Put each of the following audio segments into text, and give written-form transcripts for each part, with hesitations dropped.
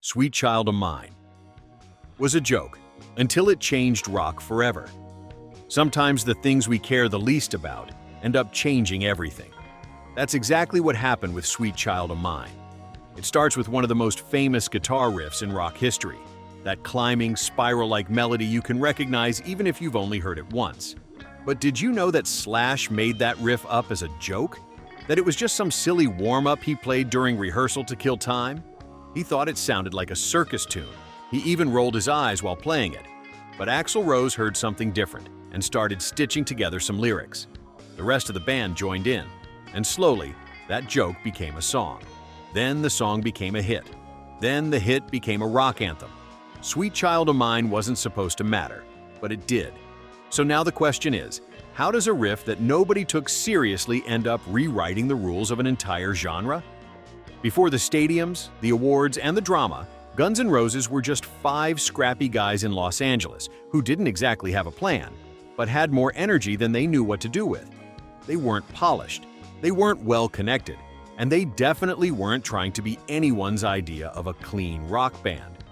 Sweet Child of Mine was a joke until it changed rock forever. Sometimes the things we care the least about end up changing everything. That's exactly what happened with Sweet Child of Mine. It starts with one of the most famous guitar riffs in rock history, that climbing, spiral-like melody you can recognize even if you've only heard it once. But did you know that Slash made that riff up as a joke? That it was just some silly warm-up he played during rehearsal to kill time? He thought it sounded like a circus tune. He even rolled his eyes while playing it. But Axl Rose heard something different and started stitching together some lyrics. The rest of the band joined in, and slowly, that joke became a song. Then the song became a hit. Then the hit became a rock anthem. Sweet Child of Mine wasn't supposed to matter, but it did. So now the question is, how does a riff that nobody took seriously end up rewriting the rules of an entire genre? Before the stadiums, the awards, and the drama, Guns N' Roses were just 5 scrappy guys in Los Angeles who didn't exactly have a plan, but had more energy than they knew what to do with. They weren't polished, they weren't well connected, and they definitely weren't trying to be anyone's idea of a clean rock band.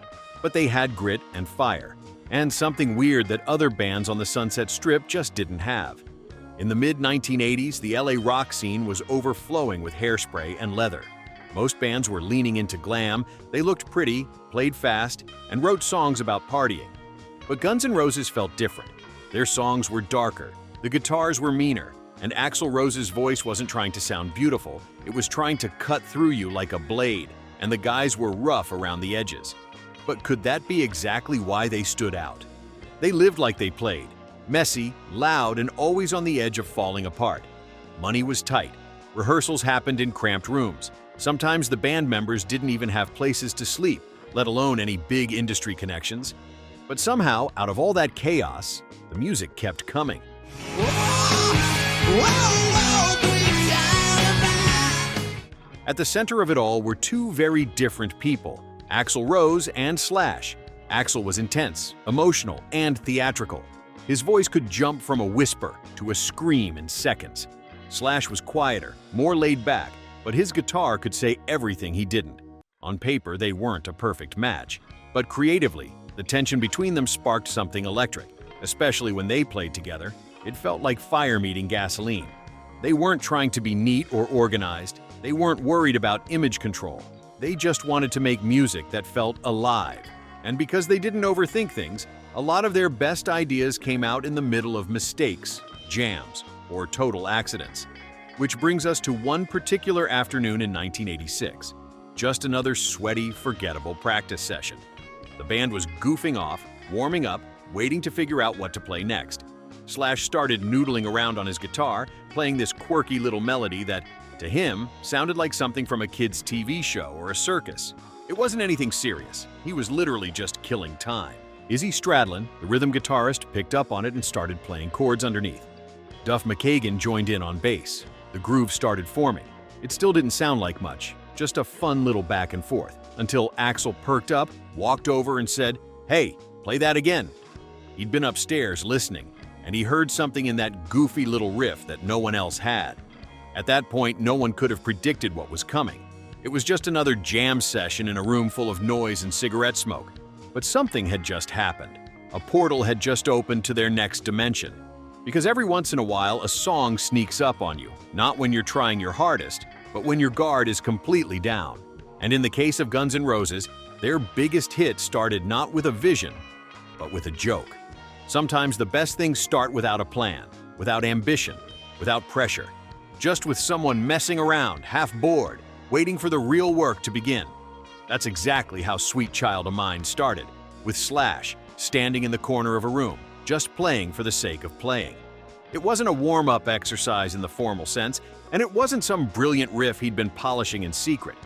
But they had grit and fire, and something weird that other bands on the Sunset Strip just didn't have. In the mid-1980s, the LA rock scene was overflowing with hairspray and leather. Most bands were leaning into glam, they looked pretty, played fast, and wrote songs about partying. But Guns N' Roses felt different. Their songs were darker, the guitars were meaner, and Axl Rose's voice wasn't trying to sound beautiful, it was trying to cut through you like a blade, and the guys were rough around the edges. But could that be exactly why they stood out? They lived like they played, messy, loud, and always on the edge of falling apart. Money was tight. Rehearsals happened in cramped rooms. Sometimes the band members didn't even have places to sleep, let alone any big industry connections. But somehow, out of all that chaos, the music kept coming. At the center of it all were 2 very different people, Axl Rose and Slash. Axl was intense, emotional, and theatrical. His voice could jump from a whisper to a scream in seconds. Slash was quieter, more laid back, but his guitar could say everything he didn't. On paper, they weren't a perfect match, but creatively, the tension between them sparked something electric, especially when they played together. It felt like fire meeting gasoline. They weren't trying to be neat or organized. They weren't worried about image control. They just wanted to make music that felt alive. And because they didn't overthink things, a lot of their best ideas came out in the middle of mistakes, jams, or total accidents. Which brings us to one particular afternoon in 1986. Just another sweaty, forgettable practice session. The band was goofing off, warming up, waiting to figure out what to play next. Slash started noodling around on his guitar, playing this quirky little melody that, to him, sounded like something from a kid's TV show or a circus. It wasn't anything serious. He was literally just killing time. Izzy Stradlin, the rhythm guitarist, picked up on it and started playing chords underneath. Duff McKagan joined in on bass. The groove started forming. It still didn't sound like much, just a fun little back and forth, until Axl perked up, walked over and said, "Hey, play that again." He'd been upstairs listening, and he heard something in that goofy little riff that no one else had. At that point, no one could have predicted what was coming. It was just another jam session in a room full of noise and cigarette smoke. But something had just happened. A portal had just opened to their next dimension. Because every once in a while, a song sneaks up on you, not when you're trying your hardest, but when your guard is completely down. And in the case of Guns N' Roses, their biggest hit started not with a vision, but with a joke. Sometimes the best things start without a plan, without ambition, without pressure. Just with someone messing around, half bored, waiting for the real work to begin. That's exactly how Sweet Child of Mine started, with Slash standing in the corner of a room, just playing for the sake of playing. It wasn't a warm-up exercise in the formal sense, and it wasn't some brilliant riff he'd been polishing in secret.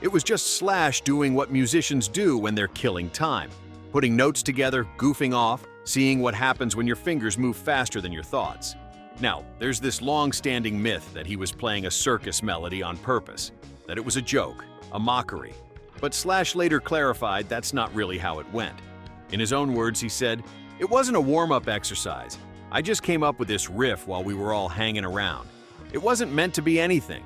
It was just Slash doing what musicians do when they're killing time, putting notes together, goofing off, seeing what happens when your fingers move faster than your thoughts. Now, there's this long-standing myth that he was playing a circus melody on purpose, that it was a joke, a mockery. But Slash later clarified that's not really how it went. In his own words, he said, "It wasn't a warm-up exercise. I just came up with this riff while we were all hanging around. It wasn't meant to be anything."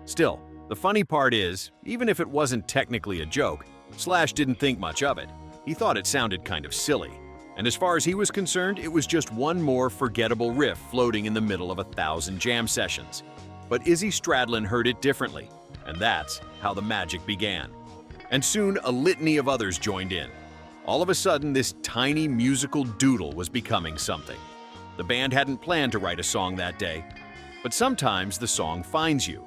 Still, the funny part is, even if it wasn't technically a joke, Slash didn't think much of it. He thought it sounded kind of silly. And as far as he was concerned, it was just one more forgettable riff floating in the middle of 1,000 jam sessions. But Izzy Stradlin heard it differently, and that's how the magic began. And soon a litany of others joined in. All of a sudden, this tiny musical doodle was becoming something. The band hadn't planned to write a song that day, but sometimes the song finds you.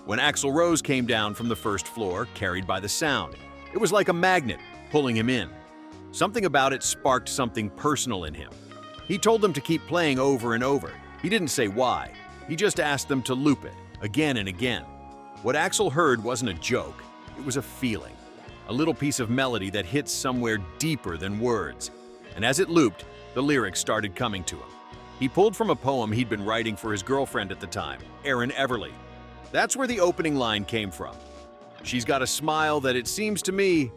When Axl Rose came down from the first floor, carried by the sound, it was like a magnet pulling him in. Something about it sparked something personal in him. He told them to keep playing over and over. He didn't say why. He just asked them to loop it, again and again. What Axl heard wasn't a joke. It was a feeling. A little piece of melody that hits somewhere deeper than words. And as it looped, the lyrics started coming to him. He pulled from a poem he'd been writing for his girlfriend at the time, Erin Everly. That's where the opening line came from. She's got a smile that it seems to me.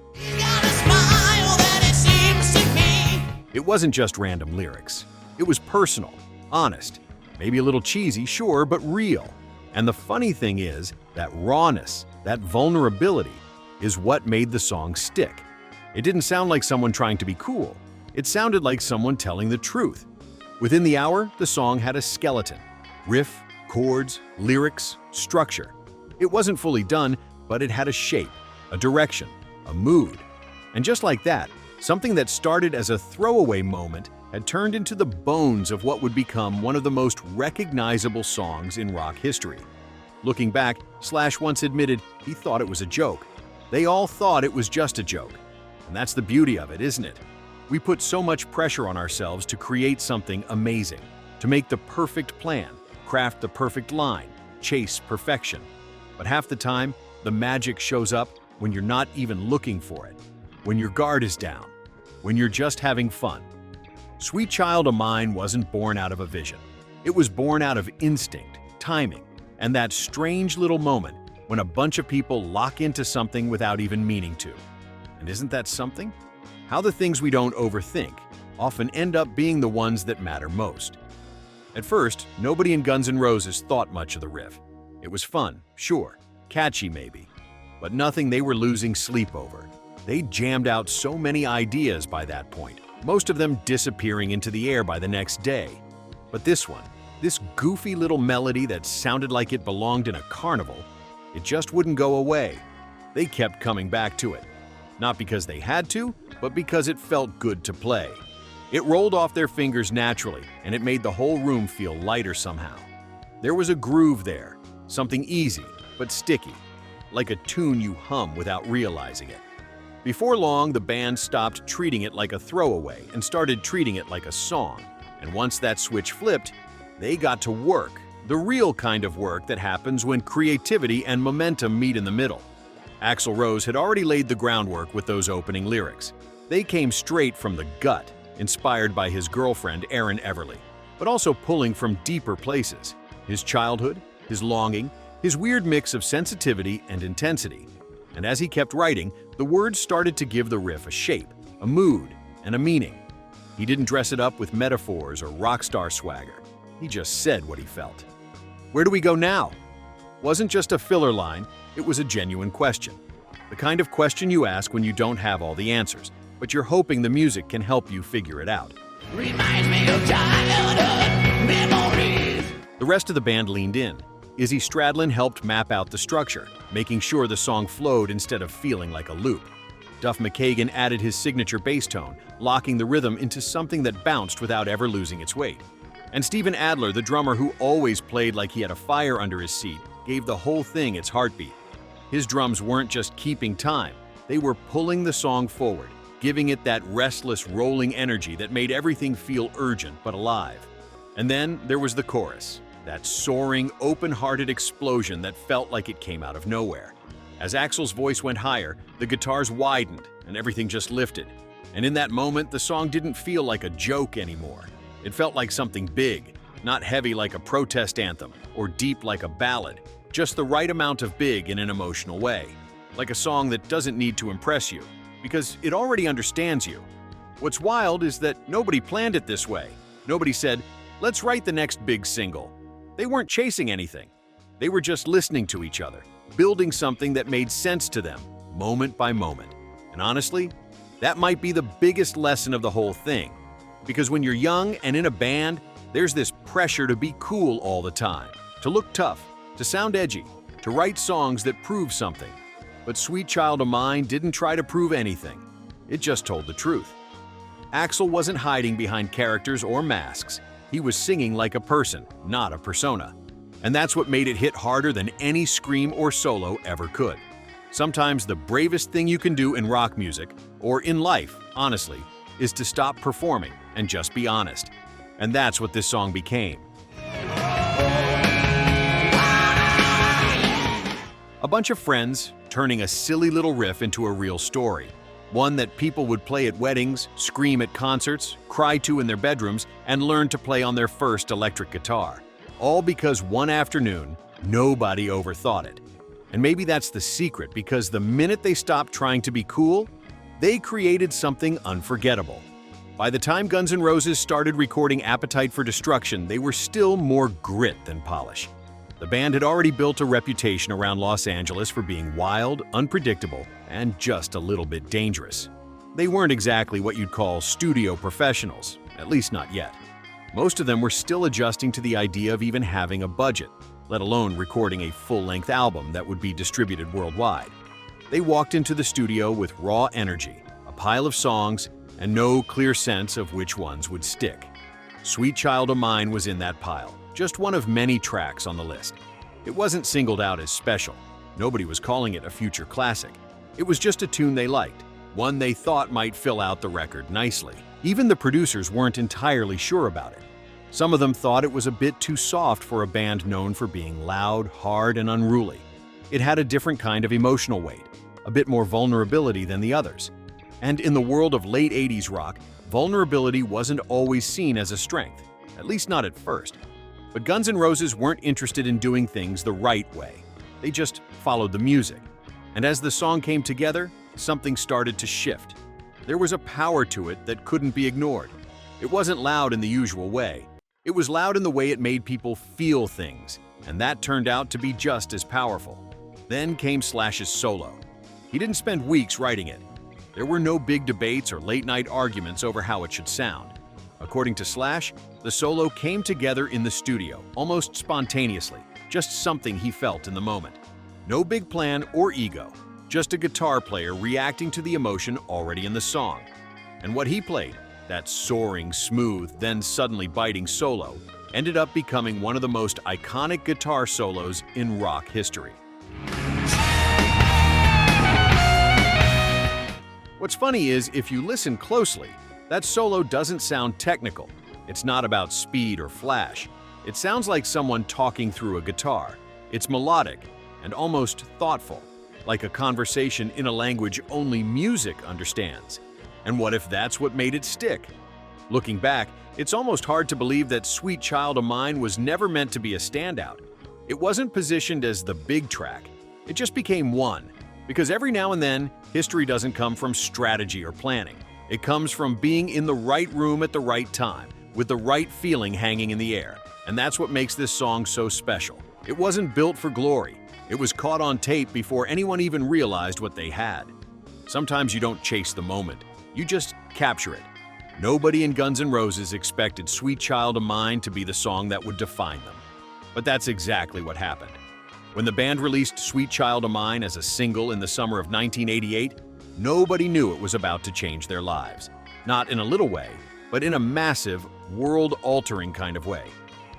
It wasn't just random lyrics. It was personal, honest, maybe a little cheesy, sure, but real. And the funny thing is, that rawness, that vulnerability, is what made the song stick. It didn't sound like someone trying to be cool. It sounded like someone telling the truth. Within the hour, the song had a skeleton. Riff, chords, lyrics, structure. It wasn't fully done, but it had a shape, a direction, a mood. And just like that, something that started as a throwaway moment had turned into the bones of what would become one of the most recognizable songs in rock history. Looking back, Slash once admitted he thought it was a joke. They all thought it was just a joke. And that's the beauty of it, isn't it? We put so much pressure on ourselves to create something amazing, to make the perfect plan, craft the perfect line, chase perfection. But half the time, the magic shows up when you're not even looking for it, when your guard is down, when you're just having fun. Sweet Child of Mine wasn't born out of a vision. It was born out of instinct, timing, and that strange little moment when a bunch of people lock into something without even meaning to. And isn't that something? How the things we don't overthink often end up being the ones that matter most. At first, nobody in Guns N' Roses thought much of the riff. It was fun, sure, catchy maybe, but nothing they were losing sleep over. They jammed out so many ideas by that point, most of them disappearing into the air by the next day. But this one, this goofy little melody that sounded like it belonged in a carnival, it just wouldn't go away. They kept coming back to it. Not because they had to, but because it felt good to play. It rolled off their fingers naturally, and it made the whole room feel lighter somehow. There was a groove there, something easy but sticky, like a tune you hum without realizing it. Before long, the band stopped treating it like a throwaway and started treating it like a song. And once that switch flipped, they got to work, the real kind of work that happens when creativity and momentum meet in the middle. Axl Rose had already laid the groundwork with those opening lyrics. They came straight from the gut, inspired by his girlfriend Erin Everly, but also pulling from deeper places: his childhood, his longing, his weird mix of sensitivity and intensity. And as he kept writing, the words started to give the riff a shape, a mood, and a meaning. He didn't dress it up with metaphors or rock star swagger. He just said what he felt. Where do we go now? Wasn't just a filler line, it was a genuine question. The kind of question you ask when you don't have all the answers, but you're hoping the music can help you figure it out. Reminds me of childhood memories. The rest of the band leaned in. Izzy Stradlin helped map out the structure, making sure the song flowed instead of feeling like a loop. Duff McKagan added his signature bass tone, locking the rhythm into something that bounced without ever losing its weight. And Steven Adler, the drummer who always played like he had a fire under his seat, gave the whole thing its heartbeat. His drums weren't just keeping time, they were pulling the song forward, giving it that restless, rolling energy that made everything feel urgent but alive. And then there was the chorus, that soaring, open-hearted explosion that felt like it came out of nowhere. As Axl's voice went higher, the guitars widened and everything just lifted. And in that moment, the song didn't feel like a joke anymore. It felt like something big, not heavy like a protest anthem or deep like a ballad, just the right amount of big in an emotional way. Like a song that doesn't need to impress you, because it already understands you. What's wild is that nobody planned it this way. Nobody said, let's write the next big single. They weren't chasing anything. They were just listening to each other, building something that made sense to them, moment by moment. And honestly, that might be the biggest lesson of the whole thing. Because when you're young and in a band, there's this pressure to be cool all the time, to look tough, to sound edgy, to write songs that prove something. But Sweet Child of Mine didn't try to prove anything. It just told the truth. Axl wasn't hiding behind characters or masks. He was singing like a person, not a persona. And that's what made it hit harder than any scream or solo ever could. Sometimes the bravest thing you can do in rock music, or in life, honestly, is to stop performing and just be honest. And that's what this song became. A bunch of friends turning a silly little riff into a real story. One that people would play at weddings, scream at concerts, cry to in their bedrooms, and learn to play on their first electric guitar. All because one afternoon, nobody overthought it. And maybe that's the secret, because the minute they stopped trying to be cool, they created something unforgettable. By the time Guns N' Roses started recording Appetite for Destruction, they were still more grit than polish. The band had already built a reputation around Los Angeles for being wild, unpredictable, and just a little bit dangerous. They weren't exactly what you'd call studio professionals, at least not yet. Most of them were still adjusting to the idea of even having a budget, let alone recording a full-length album that would be distributed worldwide. They walked into the studio with raw energy, a pile of songs, and no clear sense of which ones would stick. Sweet Child of Mine was in that pile, just one of many tracks on the list. It wasn't singled out as special. Nobody was calling it a future classic. It was just a tune they liked, one they thought might fill out the record nicely. Even the producers weren't entirely sure about it. Some of them thought it was a bit too soft for a band known for being loud, hard, and unruly. It had a different kind of emotional weight, a bit more vulnerability than the others. And in the world of late 80s rock, vulnerability wasn't always seen as a strength, at least not at first. But Guns N' Roses weren't interested in doing things the right way. They just followed the music. And as the song came together, something started to shift. There was a power to it that couldn't be ignored. It wasn't loud in the usual way. It was loud in the way it made people feel things, and that turned out to be just as powerful. Then came Slash's solo. He didn't spend weeks writing it. There were no big debates or late-night arguments over how it should sound. According to Slash, the solo came together in the studio, almost spontaneously, just something he felt in the moment. No big plan or ego, just a guitar player reacting to the emotion already in the song. And what he played, that soaring, smooth, then suddenly biting solo, ended up becoming one of the most iconic guitar solos in rock history. What's funny is, if you listen closely, that solo doesn't sound technical. It's not about speed or flash. It sounds like someone talking through a guitar. It's melodic and almost thoughtful, like a conversation in a language only music understands. And what if that's what made it stick? Looking back, it's almost hard to believe that Sweet Child of Mine was never meant to be a standout. It wasn't positioned as the big track. It just became one. Because every now and then, history doesn't come from strategy or planning. It comes from being in the right room at the right time, with the right feeling hanging in the air. And that's what makes this song so special. It wasn't built for glory. It was caught on tape before anyone even realized what they had. Sometimes you don't chase the moment. You just capture it. Nobody in Guns N' Roses expected Sweet Child of Mine to be the song that would define them. But that's exactly what happened. When the band released Sweet Child of Mine as a single in the summer of 1988, nobody knew it was about to change their lives. Not in a little way, but in a massive, world-altering kind of way.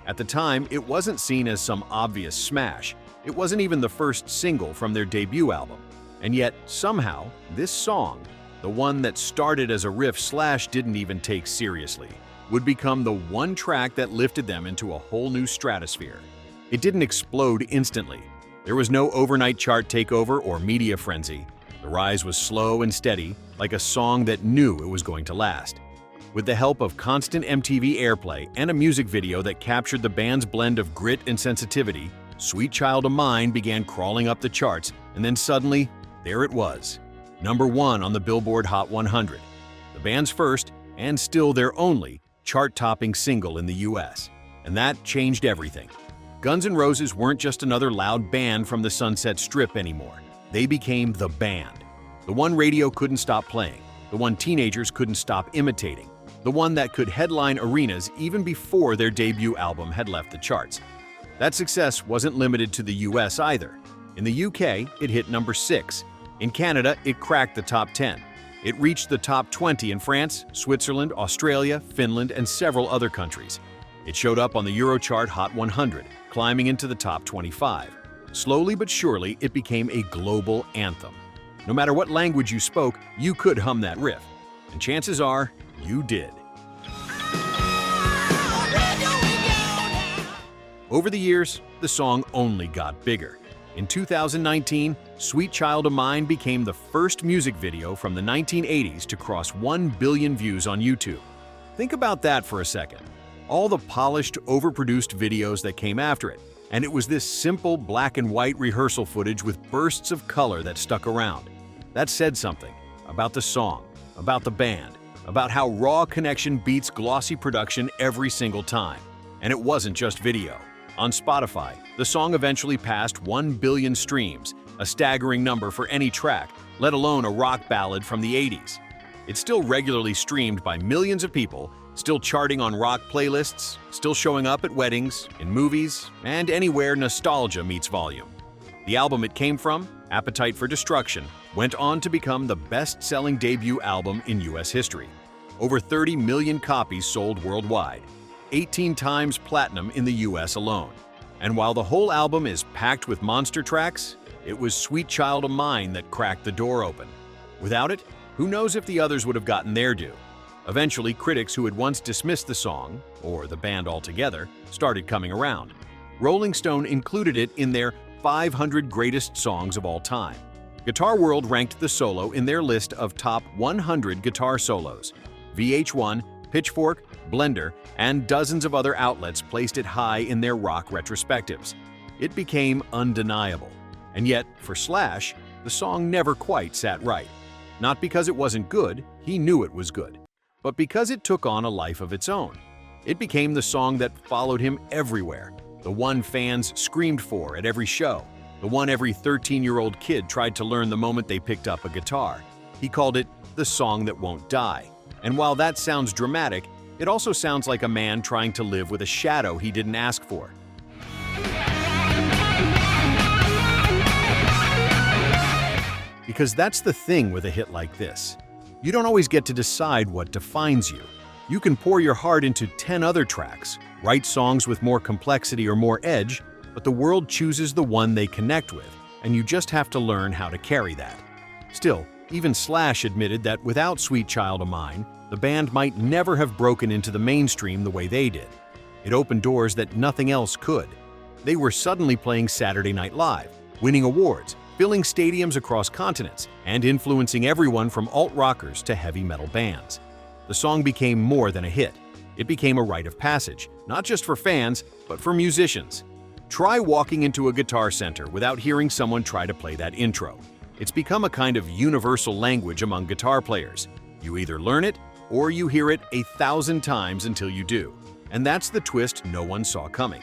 At the time, it wasn't seen as some obvious smash. It wasn't even the first single from their debut album. And yet, somehow, this song, the one that started as a riff Slash didn't even take seriously, would become the one track that lifted them into a whole new stratosphere. It didn't explode instantly. There was no overnight chart takeover or media frenzy. The rise was slow and steady, like a song that knew it was going to last. With the help of constant MTV airplay and a music video that captured the band's blend of grit and sensitivity, Sweet Child of Mine began crawling up the charts, and then suddenly, there it was. #1 on the Billboard Hot 100. The band's first, and still their only, chart-topping single in the US. And that changed everything. Guns N' Roses weren't just another loud band from the Sunset Strip anymore. They became the band. The one radio couldn't stop playing, the one teenagers couldn't stop imitating, the one that could headline arenas even before their debut album had left the charts. That success wasn't limited to the US either. In the UK, it hit number 6. In Canada, it cracked the top 10. It reached the top 20 in France, Switzerland, Australia, Finland, and several other countries. It showed up on the Eurochart Hot 100, climbing into the top 25. Slowly but surely, it became a global anthem. No matter what language you spoke, you could hum that riff. And chances are, you did. Over the years, the song only got bigger. In 2019, Sweet Child of Mine became the first music video from the 1980s to cross 1 billion views on YouTube. Think about that for a second. All the polished, overproduced videos that came after it, and it was this simple black and white rehearsal footage with bursts of color that stuck around. That said something about the song, about the band, about how raw connection beats glossy production every single time. And it wasn't just video. On Spotify, the song eventually passed 1 billion streams, a staggering number for any track, let alone a rock ballad from the 80s. It's still regularly streamed by millions of people, still charting on rock playlists, still showing up at weddings, in movies, and anywhere nostalgia meets volume. The album it came from, Appetite for Destruction, went on to become the best-selling debut album in US history. Over 30 million copies sold worldwide, 18 times platinum in the US alone. And while the whole album is packed with monster tracks, it was Sweet Child of Mine that cracked the door open. Without it, who knows if the others would have gotten their due. Eventually, critics who had once dismissed the song, or the band altogether, started coming around. Rolling Stone included it in their 500 greatest songs of all time. Guitar World ranked the solo in their list of top 100 guitar solos. VH1, Pitchfork, Blender, and dozens of other outlets placed it high in their rock retrospectives. It became undeniable. And yet, for Slash, the song never quite sat right. Not because it wasn't good, he knew it was good, but because it took on a life of its own. It became the song that followed him everywhere, the one fans screamed for at every show, the one every 13-year-old kid tried to learn the moment they picked up a guitar. He called it the song that won't die. And while that sounds dramatic, it also sounds like a man trying to live with a shadow he didn't ask for. Because that's the thing with a hit like this. You don't always get to decide what defines you. You can pour your heart into 10 other tracks, write songs with more complexity or more edge, but the world chooses the one they connect with, and you just have to learn how to carry that. Still, even Slash admitted that without Sweet Child of Mine, the band might never have broken into the mainstream the way they did. It opened doors that nothing else could. They were suddenly playing Saturday Night Live, winning awards, filling stadiums across continents, and influencing everyone from alt-rockers to heavy metal bands. The song became more than a hit. It became a rite of passage, not just for fans, but for musicians. Try walking into a guitar center without hearing someone try to play that intro. It's become a kind of universal language among guitar players. You either learn it, or you hear it 1,000 times until you do. And that's the twist no one saw coming.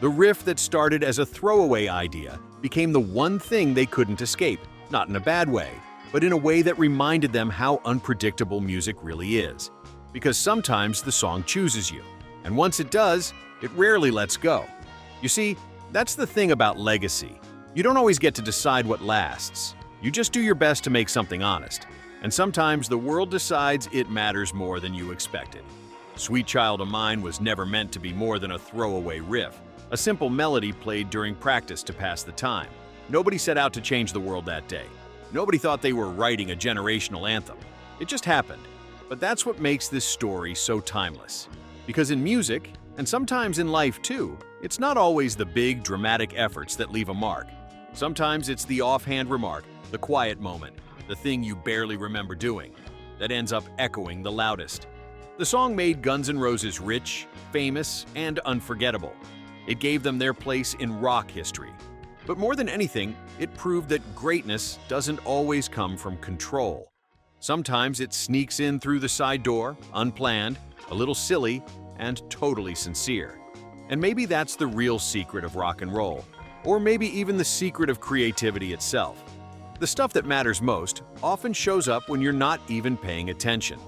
The riff that started as a throwaway idea became the one thing they couldn't escape, not in a bad way, but in a way that reminded them how unpredictable music really is. Because sometimes the song chooses you, and once it does, it rarely lets go. You see, that's the thing about legacy. You don't always get to decide what lasts. You just do your best to make something honest. And sometimes the world decides it matters more than you expected. Sweet Child of Mine was never meant to be more than a throwaway riff, a simple melody played during practice to pass the time. Nobody set out to change the world that day. Nobody thought they were writing a generational anthem. It just happened. But that's what makes this story so timeless. Because in music, and sometimes in life too, it's not always the big, dramatic efforts that leave a mark. Sometimes it's the offhand remark, the quiet moment, the thing you barely remember doing, that ends up echoing the loudest. The song made Guns N' Roses rich, famous, and unforgettable. It gave them their place in rock history. But more than anything, it proved that greatness doesn't always come from control. Sometimes it sneaks in through the side door, unplanned, a little silly, and totally sincere. And maybe that's the real secret of rock and roll, or maybe even the secret of creativity itself. The stuff that matters most often shows up when you're not even paying attention.